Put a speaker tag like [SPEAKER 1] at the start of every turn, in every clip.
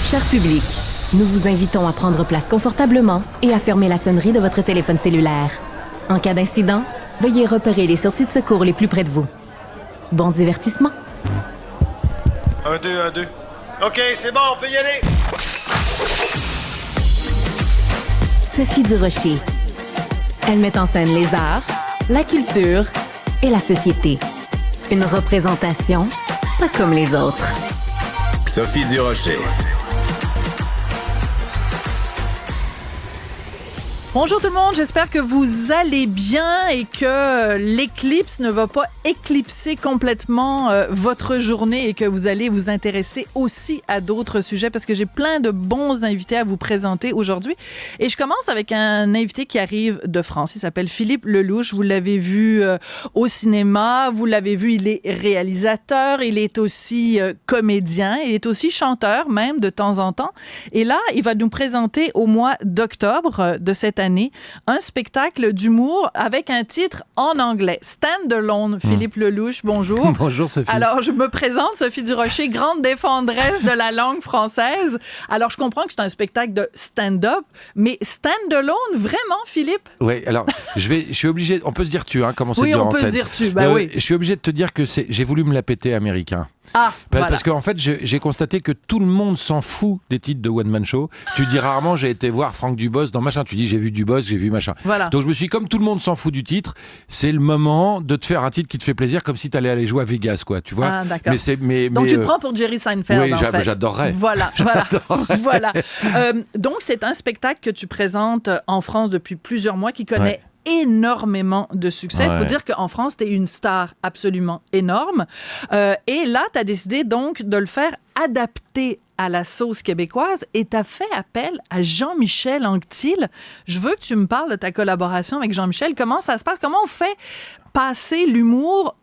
[SPEAKER 1] Cher public, nous vous invitons à prendre place confortablement et à fermer la sonnerie de votre téléphone cellulaire. En cas d'incident, veuillez repérer les sorties de secours les plus près de vous. Bon divertissement.
[SPEAKER 2] 1, 2, 1, 2. OK, c'est bon, on peut y aller.
[SPEAKER 1] Sophie Durocher. Elle met en scène les arts, la culture et la société. Une représentation pas comme les autres.
[SPEAKER 3] Sophie Durocher.
[SPEAKER 4] Bonjour tout le monde, j'espère que vous allez bien et que l'éclipse ne va pas éclipser complètement votre journée et que vous allez vous intéresser aussi à d'autres sujets parce que j'ai plein de bons invités à vous présenter aujourd'hui. Et je commence avec un invité qui arrive de France. Il s'appelle Philippe Lelouch. Vous l'avez vu au cinéma, vous l'avez vu, il est réalisateur, il est aussi comédien, il est aussi chanteur même de temps en temps. Et là, il va nous présenter au mois d'octobre de cette année un spectacle d'humour avec un titre en anglais. Stand Alone. Philippe Lelouch, bonjour.
[SPEAKER 5] Bonjour Sophie.
[SPEAKER 4] Alors, je me présente, Sophie Durocher, grande défendresse de la langue française. Alors, je comprends que c'est un spectacle de stand-up, mais Stand Alone, vraiment, Philippe?
[SPEAKER 5] Oui, alors, je suis obligé, on peut se dire tu, hein, comment c'est
[SPEAKER 4] oui,
[SPEAKER 5] dire
[SPEAKER 4] on peut se dire tu, ben oui.
[SPEAKER 5] Je suis obligé de te dire que j'ai voulu me la péter américain.
[SPEAKER 4] Ah,
[SPEAKER 5] parce
[SPEAKER 4] voilà.
[SPEAKER 5] qu'en fait, j'ai constaté que tout le monde s'en fout des titres de One Man Show. Tu dis rarement, j'ai été voir Franck Dubosc dans machin. Tu dis, j'ai vu Dubosc, j'ai vu machin.
[SPEAKER 4] Voilà.
[SPEAKER 5] Donc je me suis dit, comme tout le monde s'en fout du titre, c'est le moment de te faire un titre qui te fait plaisir, comme si tu allais aller jouer à Vegas, quoi. Tu vois.
[SPEAKER 4] Ah, d'accord.
[SPEAKER 5] Mais
[SPEAKER 4] donc tu te prends pour Jerry Seinfeld,
[SPEAKER 5] oui,
[SPEAKER 4] en fait.
[SPEAKER 5] j'adorerais.
[SPEAKER 4] Voilà, voilà. Donc c'est un spectacle que tu présentes en France depuis plusieurs mois, qui connaît énormément de succès. Il faut dire qu'en France, tu es une star absolument énorme. Et là, tu as décidé donc de le faire adapter à la sauce québécoise et tu as fait appel à Jean-Michel Anctil. Je veux que tu me parles de ta collaboration avec Jean-Michel. Comment ça se passe? Comment on fait passer l'humour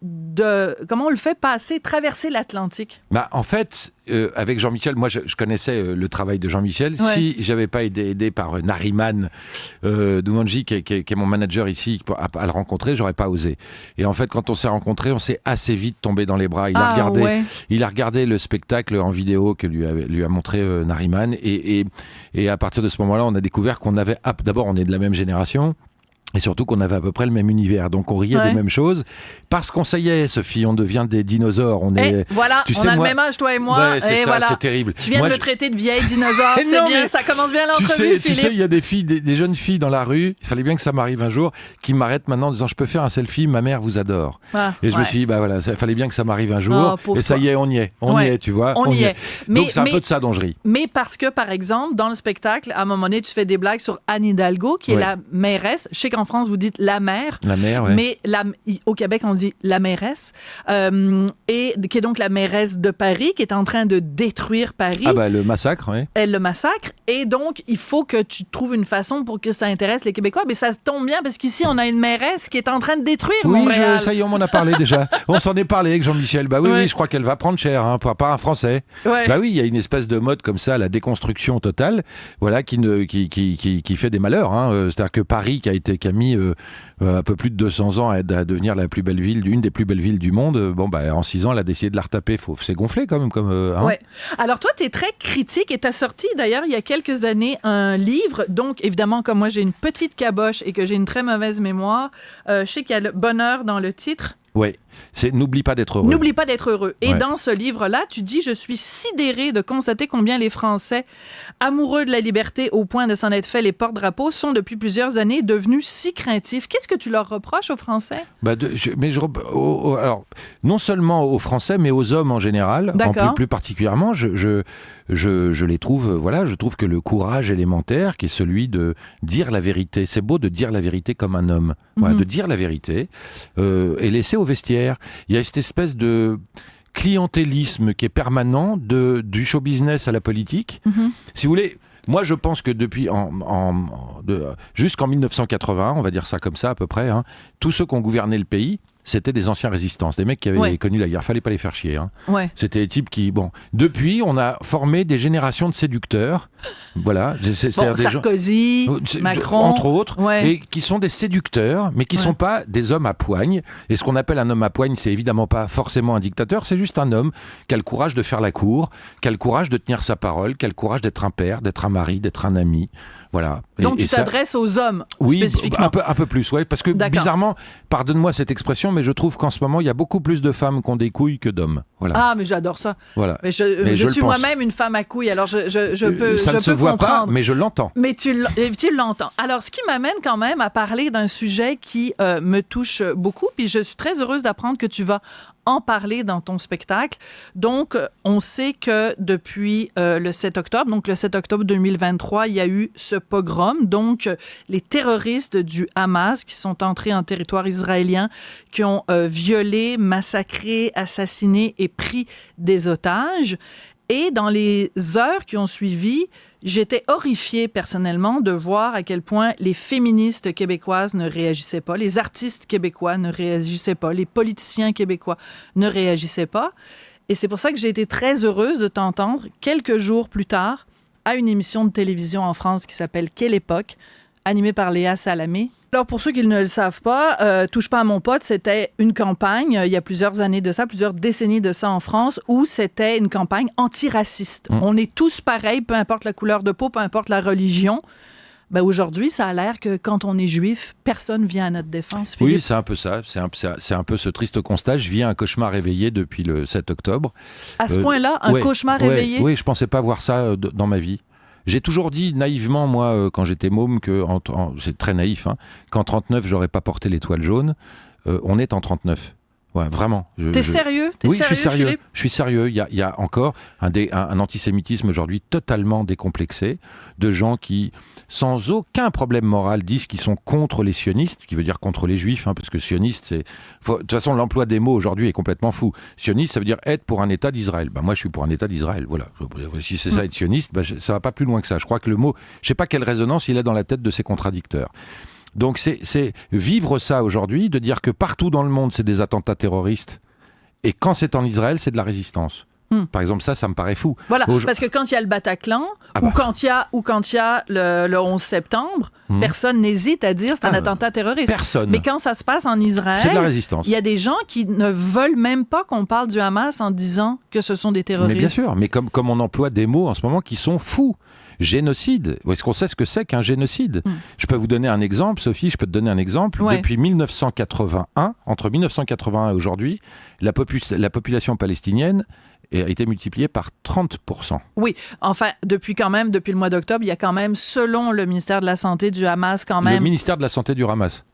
[SPEAKER 4] comment on le fait passer, traverser l'Atlantique?
[SPEAKER 5] Bah, en fait, avec Jean-Michel, moi je connaissais le travail de Jean-Michel.
[SPEAKER 4] Ouais.
[SPEAKER 5] Si j'avais pas été aidé par Nariman Doumanji, qui est mon manager ici, à le rencontrer, j'aurais pas osé. Et en fait, quand on s'est rencontrés, on s'est assez vite tombé dans les bras. Il a regardé le spectacle en vidéo que lui a montré Nariman. Et à partir de ce moment-là, on a découvert qu'on avait... D'abord, on est de la même génération. Et surtout qu'on avait à peu près le même univers. Donc on riait des mêmes choses. Parce qu'on, ça y est, Sophie, on devient des dinosaures.
[SPEAKER 4] Voilà, on a le même âge, toi et moi.
[SPEAKER 5] Ouais, c'est
[SPEAKER 4] et
[SPEAKER 5] ça,
[SPEAKER 4] voilà.
[SPEAKER 5] c'est terrible.
[SPEAKER 4] Tu viens de me traiter de vieille dinosaure, c'est
[SPEAKER 5] non,
[SPEAKER 4] bien, ça commence bien l'entrevue,
[SPEAKER 5] tu
[SPEAKER 4] Philippe.
[SPEAKER 5] sais, il y a des jeunes filles dans la rue, il fallait bien que ça m'arrive un jour, qui m'arrêtent maintenant en disant, je peux faire un selfie, ma mère vous adore. Et je me suis dit, bah voilà, il fallait bien que ça m'arrive un jour. Et ça y est, on y est, tu vois.
[SPEAKER 4] On y est.
[SPEAKER 5] Donc c'est un peu de ça dont je ris.
[SPEAKER 4] Mais parce que, par exemple, dans le spectacle, à un moment donné, tu fais des blagues sur Anne Hidalgo, qui est la mairesse. Je sais qu'en France, vous dites la mère.
[SPEAKER 5] La mère, ouais.
[SPEAKER 4] Mais au Québec, on dit la mairesse. Et qui est donc la mairesse de Paris, qui est en train de détruire Paris.
[SPEAKER 5] Ah bah le massacre, oui.
[SPEAKER 4] Elle le massacre. Et donc, il faut que tu trouves une façon pour que ça intéresse les Québécois. Mais ça tombe bien parce qu'ici, on a une mairesse qui est en train de détruire Montréal.
[SPEAKER 5] Ça y est, on m'en a parlé déjà. On s'en est parlé avec Jean-Michel. Bah oui, je crois qu'elle va prendre cher, hein, par un Français.
[SPEAKER 4] Ouais.
[SPEAKER 5] Bah oui, il y a une espèce de mode comme ça, la déconstruction totale, voilà, qui fait des malheurs. Hein. C'est-à-dire que Paris, qui a mis un peu plus de 200 ans à devenir la plus belle ville, une des plus belles villes du monde, bon, bah, en 6 ans, elle a décidé de la retaper. C'est gonflé quand même.
[SPEAKER 4] Ouais. Alors toi, tu es très critique et tu as sorti d'ailleurs il y a quelques années un livre. Donc évidemment, comme moi j'ai une petite caboche et que j'ai une très mauvaise mémoire, je sais qu'il y a le bonheur dans le titre.
[SPEAKER 5] Oui, c'est N'oublie pas d'être heureux.
[SPEAKER 4] N'oublie pas d'être heureux. Et
[SPEAKER 5] Ouais.
[SPEAKER 4] dans ce livre-là, tu dis « Je suis sidéré de constater combien les Français, amoureux de la liberté au point de s'en être fait les porte-drapeaux, sont depuis plusieurs années devenus si craintifs. » Qu'est-ce que tu leur reproches aux Français?
[SPEAKER 5] Alors, non seulement aux Français, mais aux hommes en général, plus particulièrement, je les trouve, je trouve que le courage élémentaire, qui est celui de dire la vérité, c'est beau de dire la vérité comme un homme, de dire la vérité, et laisser au vestiaire. Il y a cette espèce de clientélisme qui est permanent du show business à la politique. Si vous voulez, moi je pense que depuis jusqu'en 1980, on va dire ça comme ça à peu près, tous ceux qui ont gouverné le pays c'était des anciens résistants, des mecs qui avaient connu la guerre. Fallait pas les faire chier. Hein.
[SPEAKER 4] Ouais.
[SPEAKER 5] C'était des types qui, depuis, on a formé des générations de séducteurs. Voilà.
[SPEAKER 4] Sarkozy, Macron,
[SPEAKER 5] entre autres, et qui sont des séducteurs, mais qui sont pas des hommes à poigne. Et ce qu'on appelle un homme à poigne, c'est évidemment pas forcément un dictateur, c'est juste un homme qui a le courage de faire la cour, qui a le courage de tenir sa parole, qui a le courage d'être un père, d'être un mari, d'être un ami. Voilà.
[SPEAKER 4] Donc tu t'adresses aux hommes spécifiquement.
[SPEAKER 5] Un peu plus, parce que bizarrement, pardonne-moi cette expression, mais je trouve qu'en ce moment, il y a beaucoup plus de femmes qui ont des couilles que d'hommes. Voilà.
[SPEAKER 4] Ah, mais j'adore ça.
[SPEAKER 5] Voilà.
[SPEAKER 4] Mais je suis moi-même une femme à couilles, alors je peux
[SPEAKER 5] ça ne se voit
[SPEAKER 4] comprendre.
[SPEAKER 5] pas, mais je l'entends.
[SPEAKER 4] Mais tu l'entends. Alors, ce qui m'amène quand même à parler d'un sujet qui me touche beaucoup, puis je suis très heureuse d'apprendre que tu vas en parler dans ton spectacle. Donc, on sait que depuis le 7 octobre, donc le 7 octobre 2023, il y a eu ce pogrom, donc les terroristes du Hamas qui sont entrés en territoire israélien, qui ont violé, massacré, assassiné et pris des otages. Et dans les heures qui ont suivi, j'étais horrifiée personnellement de voir à quel point les féministes québécoises ne réagissaient pas, les artistes québécois ne réagissaient pas, les politiciens québécois ne réagissaient pas. Et c'est pour ça que j'ai été très heureuse de t'entendre quelques jours plus tard à une émission de télévision en France qui s'appelle « Quelle époque ?», animée par Léa Salamé. Alors, pour ceux qui ne le savent pas, Touche pas à mon pote, c'était une campagne, il y a plusieurs années de ça, plusieurs décennies de ça en France, où c'était une campagne antiraciste. On est tous pareils, peu importe la couleur de peau, peu importe la religion. Ben aujourd'hui, ça a l'air que quand on est juif, personne vient à notre défense, Philippe.
[SPEAKER 5] Oui, c'est un peu ça. C'est un peu ce triste constat. Je vis un cauchemar réveillé depuis le 7 octobre.
[SPEAKER 4] À ce point-là, un cauchemar réveillé?
[SPEAKER 5] Oui, je ne pensais pas voir ça dans ma vie. J'ai toujours dit naïvement, moi, quand j'étais môme, c'est très naïf, qu'en 39, j'aurais pas porté l'étoile jaune. On est en 39. Ouais, vraiment.
[SPEAKER 4] T'es sérieux?
[SPEAKER 5] Oui, je suis sérieux.
[SPEAKER 4] Philippe?
[SPEAKER 5] Je suis sérieux. Il y a encore un antisémitisme aujourd'hui totalement décomplexé, de gens qui, sans aucun problème moral, disent qu'ils sont contre les sionistes, qui veut dire contre les juifs, parce que sioniste, c'est... De toute façon, l'emploi des mots aujourd'hui est complètement fou. Sioniste, ça veut dire être pour un État d'Israël. Moi, je suis pour un État d'Israël. Voilà. Si c'est ça, être sioniste, ça va pas plus loin que ça. Je crois que le mot, je sais pas quelle résonance il a dans la tête de ses contradicteurs. Donc c'est vivre ça aujourd'hui, de dire que partout dans le monde, c'est des attentats terroristes, et quand c'est en Israël, c'est de la résistance. Par exemple, ça me paraît fou.
[SPEAKER 4] Voilà, parce que quand il y a le Bataclan, ou quand il y a le 11 septembre, personne n'hésite à dire c'est un attentat terroriste.
[SPEAKER 5] Personne.
[SPEAKER 4] Mais quand ça se passe en Israël,
[SPEAKER 5] c'est de la résistance.
[SPEAKER 4] Il y a des gens qui ne veulent même pas qu'on parle du Hamas en disant que ce sont des terroristes.
[SPEAKER 5] Mais bien sûr, mais comme on emploie des mots en ce moment qui sont fous. Génocide. Est-ce qu'on sait ce que c'est qu'un génocide? Je peux vous donner un exemple, Sophie, je peux te donner un exemple. Ouais. Depuis 1981, entre 1981 et aujourd'hui, la population palestinienne a été multipliée par 30%.
[SPEAKER 4] Oui, enfin, depuis le mois d'octobre, il y a quand même, selon le ministère de la Santé du Hamas, quand même...
[SPEAKER 5] Le ministère de la Santé du Hamas.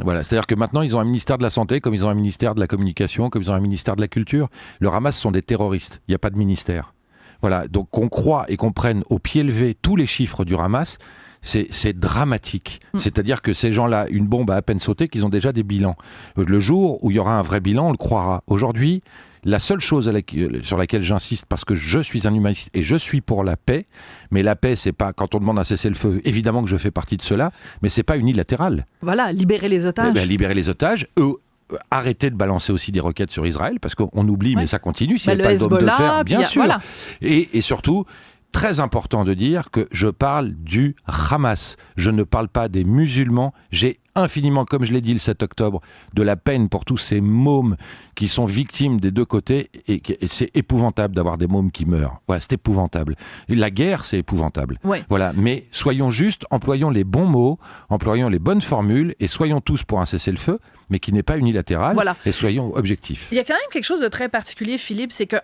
[SPEAKER 5] Voilà, c'est-à-dire que maintenant, ils ont un ministère de la Santé, comme ils ont un ministère de la Communication, comme ils ont un ministère de la Culture. Le Hamas sont des terroristes. Il n'y a pas de ministère. Voilà, donc qu'on croit et qu'on prenne au pied levé tous les chiffres du Hamas, c'est dramatique. C'est-à-dire que ces gens-là, une bombe a à peine sauté, qu'ils ont déjà des bilans. Le jour où il y aura un vrai bilan, on le croira. Aujourd'hui, la seule chose sur laquelle j'insiste, parce que je suis un humaniste et je suis pour la paix, mais la paix, c'est pas, quand on demande un cessez-le-feu, évidemment que je fais partie de cela, mais c'est pas unilatéral.
[SPEAKER 4] Voilà, libérer les otages.
[SPEAKER 5] Libérer les otages, arrêter de balancer aussi des roquettes sur Israël, parce qu'on oublie, mais ça continue. S'il n'y a pas le dôme de fer, bien sûr. Voilà. Et surtout, très important de dire que je parle du Hamas. Je ne parle pas des musulmans. J'ai infiniment, comme je l'ai dit le 7 octobre, de la peine pour tous ces mômes qui sont victimes des deux côtés, et c'est épouvantable d'avoir des mômes qui meurent. Voilà, c'est épouvantable. La guerre, c'est épouvantable.
[SPEAKER 4] Ouais.
[SPEAKER 5] Voilà, mais soyons justes, employons les bons mots, employons les bonnes formules, et soyons tous pour un cessez-le-feu, mais qui n'est pas unilatéral, et soyons objectifs.
[SPEAKER 4] Il y a quand même quelque chose de très particulier, Philippe, c'est que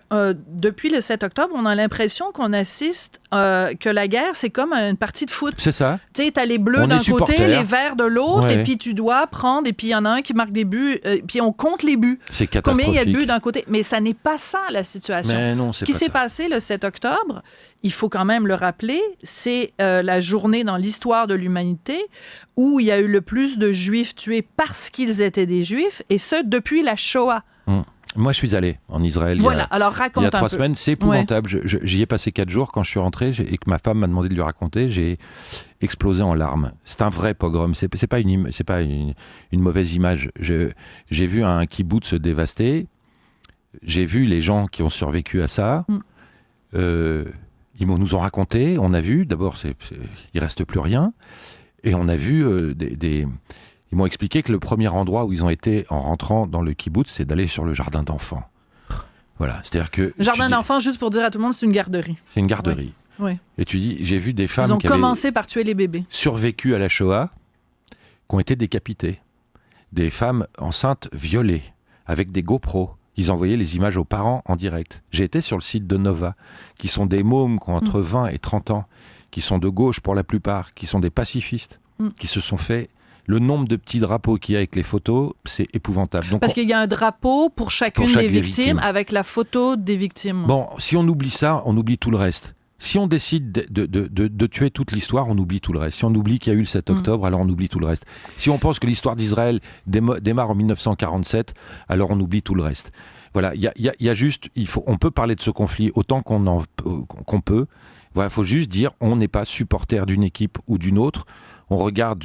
[SPEAKER 4] depuis le 7 octobre, on a l'impression qu'on assiste, que la guerre, c'est comme une partie de foot.
[SPEAKER 5] C'est ça.
[SPEAKER 4] Tu sais, t'as les bleus d'un côté, les verts de l'autre, et puis tu dois prendre, et puis il y en a un qui marque des buts, puis on compte les buts.
[SPEAKER 5] C'est catastrophique.
[SPEAKER 4] Combien il y a de buts d'un côté? Mais ça n'est pas ça, la situation.
[SPEAKER 5] Mais non,
[SPEAKER 4] ce qui s'est passé le 7 octobre, il faut quand même le rappeler, c'est la journée dans l'histoire de l'humanité où il y a eu le plus de Juifs tués parce qu'ils étaient des Juifs, et ce, depuis la Shoah.
[SPEAKER 5] Moi, je suis allé en Israël
[SPEAKER 4] alors raconte
[SPEAKER 5] il y a 3
[SPEAKER 4] peu.
[SPEAKER 5] semaines. C'est épouvantable. J'y ai passé 4 jours. Quand je suis rentré et que ma femme m'a demandé de lui raconter, j'ai explosé en larmes. C'est un vrai pogrom. C'est pas une mauvaise image. J'ai vu un kibboutz se dévaster. J'ai vu les gens qui ont survécu à ça. Ils nous ont raconté. On a vu. D'abord, il reste plus rien. Et on a vu Ils m'ont expliqué que le premier endroit où ils ont été en rentrant dans le kibboutz, c'est d'aller sur le jardin d'enfants. Voilà, c'est-à-dire que...
[SPEAKER 4] Jardin d'enfants, juste pour dire à tout le monde, c'est une garderie.
[SPEAKER 5] C'est une garderie.
[SPEAKER 4] Oui.
[SPEAKER 5] Et tu dis, j'ai vu des femmes
[SPEAKER 4] Ils ont
[SPEAKER 5] qui
[SPEAKER 4] commencé par tuer les bébés.
[SPEAKER 5] Survécu à la Shoah, qui ont été décapitées. Des femmes enceintes violées, avec des GoPros. Ils envoyaient les images aux parents en direct. J'ai été sur le site de Nova, qui sont des mômes qui ont entre 20 et 30 ans, qui sont de gauche pour la plupart, qui sont des pacifistes, qui se sont fait... Le nombre de petits drapeaux qu'il y a avec les photos, c'est épouvantable. Donc
[SPEAKER 4] parce qu'il y a un drapeau pour chacune des victimes avec la photo des victimes.
[SPEAKER 5] Bon, si on oublie ça, on oublie tout le reste. Si on décide de tuer toute l'histoire, on oublie tout le reste. Si on oublie qu'il y a eu le 7 octobre, alors on oublie tout le reste. Si on pense que l'histoire d'Israël démarre en 1947, alors on oublie tout le reste. Voilà, il y a juste... on peut parler de ce conflit autant qu'on peut. Voilà, il faut juste dire, on n'est pas supporter d'une équipe ou d'une autre. On regarde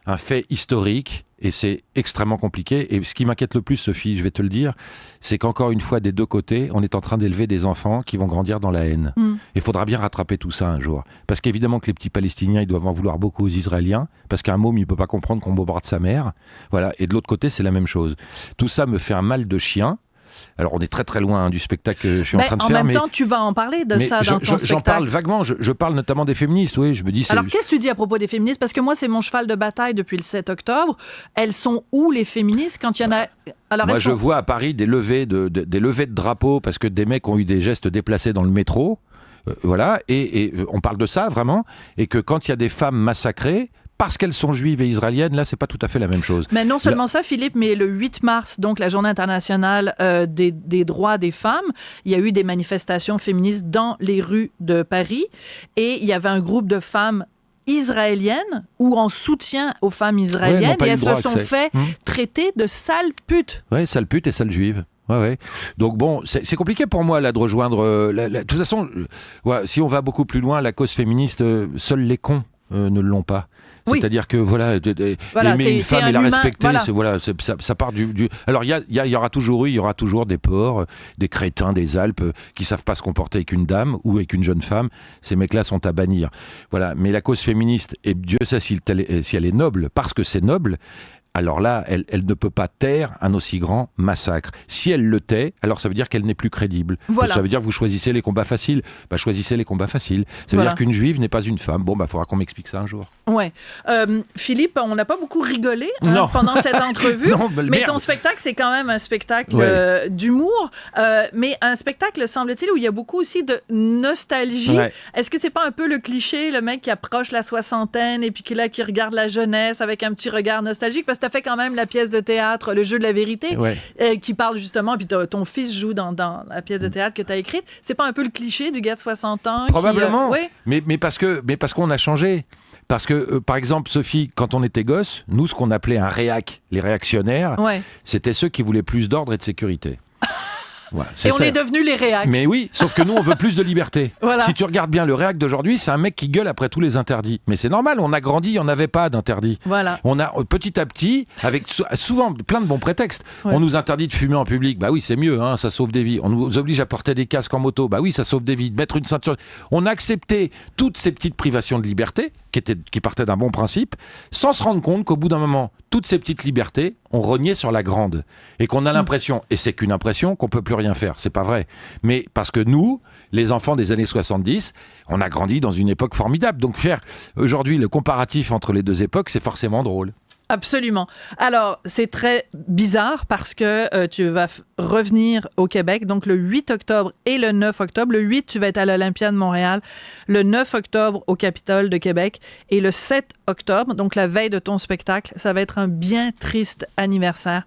[SPEAKER 5] un fait historique et c'est extrêmement compliqué. Et ce qui m'inquiète le plus, Sophie, je vais te le dire, c'est qu'encore une fois, des deux côtés, on est en train d'élever des enfants qui vont grandir dans la haine. Il faudra bien rattraper tout ça un jour. Parce qu'évidemment que les petits Palestiniens, ils doivent en vouloir beaucoup aux Israéliens, parce qu'un môme, il ne peut pas comprendre qu'on bombarde sa mère. Voilà. Et de l'autre côté, c'est la même chose. Tout ça me fait un mal de chien. Alors, on est très très loin du spectacle que je suis en train de faire.
[SPEAKER 4] En même temps, tu vas en parler de ça dans ton spectacle.
[SPEAKER 5] J'en parle vaguement. Je parle notamment des féministes. Oui, je me dis.
[SPEAKER 4] Alors, qu'est-ce que tu dis à propos des féministes? Parce que moi, c'est mon cheval de bataille depuis le 7 octobre. Elles sont où, les féministes, quand il y en a... Alors,
[SPEAKER 5] moi, je vois à Paris des levées de drapeaux parce que des mecs ont eu des gestes déplacés dans le métro. Voilà. Et on parle de ça, vraiment. Et que quand il y a des femmes massacrées... Parce qu'elles sont juives et israéliennes, là, c'est pas tout à fait la même chose.
[SPEAKER 4] Mais non seulement ça, Philippe, mais le 8 mars, donc la journée internationale des droits des femmes, il y a eu des manifestations féministes dans les rues de Paris et il y avait un groupe de femmes israéliennes ou en soutien aux femmes israéliennes et elles se sont fait traiter de sales putes.
[SPEAKER 5] Oui, sales putes et sales juives. Ouais. Donc bon, c'est compliqué pour moi là de rejoindre... de toute façon, si on va beaucoup plus loin, la cause féministe, seuls les cons ne l'ont pas. C'est-à-dire que aimer une femme et la respecter, ça part du... Alors il y aura toujours des porcs, des crétins des Alpes qui savent pas se comporter avec une dame ou avec une jeune femme. Ces mecs-là sont à bannir. Voilà. Mais la cause féministe, et Dieu sait si elle est noble, parce que c'est noble. Alors là, elle ne peut pas taire un aussi grand massacre. Si elle le tait, alors ça veut dire qu'elle n'est plus crédible.
[SPEAKER 4] Voilà.
[SPEAKER 5] Ça veut dire que vous choisissez les combats faciles. Choisissez les combats faciles. Ça veut dire qu'une juive n'est pas une femme. Bon, faudra qu'on m'explique ça un jour.
[SPEAKER 4] Ouais. Philippe, on n'a pas beaucoup rigolé pendant cette entrevue.
[SPEAKER 5] Non,
[SPEAKER 4] mais ton spectacle, c'est quand même un spectacle d'humour. Mais un spectacle, semble-t-il, où il y a beaucoup aussi de nostalgie. Ouais. Est-ce que c'est pas un peu le cliché, le mec qui approche la soixantaine et puis qui regarde la jeunesse avec un petit regard nostalgique? Parce que tu as fait quand même la pièce de théâtre, Le jeu de la vérité, qui parle justement, puis ton fils joue dans la pièce de théâtre que tu as écrite. C'est pas un peu le cliché du gars de 60 ans?
[SPEAKER 5] Probablement. Mais parce qu'on a changé. Parce que, par exemple, Sophie, quand on était gosse, nous, ce qu'on appelait un réac, les réactionnaires, c'était ceux qui voulaient plus d'ordre et de sécurité. Voilà,
[SPEAKER 4] et on est devenus les réacs.
[SPEAKER 5] Mais oui, sauf que nous, on veut plus de liberté.
[SPEAKER 4] Voilà.
[SPEAKER 5] Si tu regardes bien le réac d'aujourd'hui, c'est un mec qui gueule après tous les interdits. Mais c'est normal, on a grandi, il n'y en avait pas d'interdits.
[SPEAKER 4] Voilà.
[SPEAKER 5] On a petit à petit, avec souvent plein de bons prétextes, on nous interdit de fumer en public. Bah oui, c'est mieux, ça sauve des vies. On nous oblige à porter des casques en moto. Bah oui, ça sauve des vies. Mettre une ceinture. On a accepté toutes ces petites privations de liberté, qui partaient d'un bon principe, sans se rendre compte qu'au bout d'un moment, toutes ces petites libertés, on reniait sur la grande. Et qu'on a l'impression, et c'est qu'une impression, qu'on peut plus rien faire. C'est pas vrai. Mais parce que nous, les enfants des années 70, on a grandi dans une époque formidable. Donc faire aujourd'hui le comparatif entre les deux époques, c'est forcément drôle.
[SPEAKER 4] Absolument. Alors, c'est très bizarre parce que tu vas revenir au Québec, donc le 8 octobre et le 9 octobre. Le 8, tu vas être à l'Olympia de Montréal. Le 9 octobre, au Capitole de Québec. Et le 7 octobre, donc la veille de ton spectacle, ça va être un bien triste anniversaire.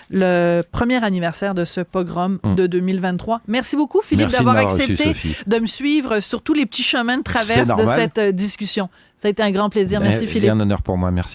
[SPEAKER 4] Le premier anniversaire de ce pogrom de 2023. Merci beaucoup, Philippe, d'avoir accepté de me suivre sur tous les petits chemins de traverse de cette discussion. Ça a été un grand plaisir. Merci, Philippe.
[SPEAKER 5] C'est un honneur pour moi. Merci.